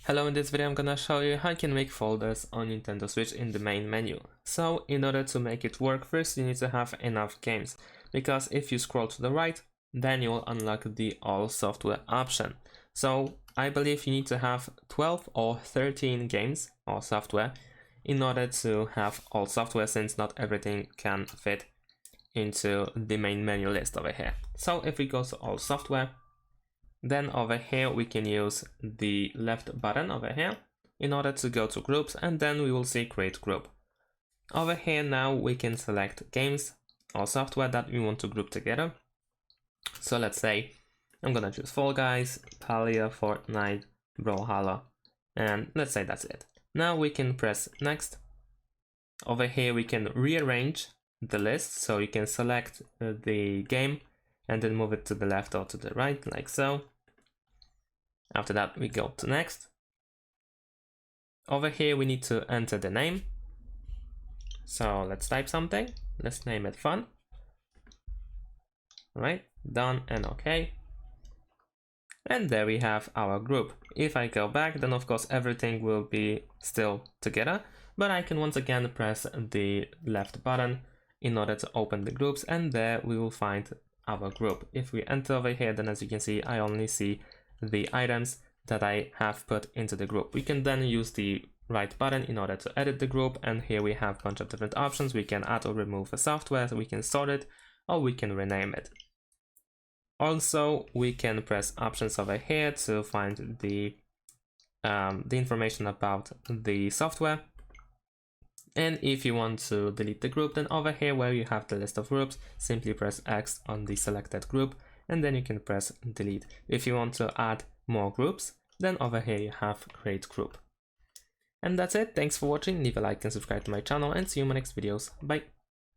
Hello, in this video I'm gonna show you how you can make folders on Nintendo Switch in the main menu. So in order to make it work, first you need to have enough games, because if you scroll to the right, then you will unlock the all software option. So I believe you need to have 12 or 13 games or software in order to have all software, since not everything can fit into the main menu list over here. So if we go to all software, then over here we can use the left button over here in order to go to groups, and then we will see create group. Over here now we can select games or software that we want to group together. So let's say I'm gonna choose Fall Guys, Talia, Fortnite, Brawlhalla, and let's say that's it. Now we can press next. Over here we can rearrange the list, so you can select the game and then move it to the left or to the right, like so. After that, we go to next. Over here, we need to enter the name. So let's type something. Let's name it fun. Right, done and okay. And there we have our group. If I go back, then of course everything will be still together, but I can once again press the left button in order to open the groups, and there we will find our group. If we enter over here, then as you can see, I only see the items that I have put into the group. We can then use the right button in order to edit the group, and here we have a bunch of different options. We can add or remove a software, so we can sort it, or we can rename it. Also, we can press options over here to find the information about the software. And if you want to delete the group, then over here where you have the list of groups, simply press X on the selected group, and then you can press delete. If you want to add more groups, then over here you have create group. And that's it. Thanks for watching. Leave a like and subscribe to my channel, and see you in my next videos. Bye.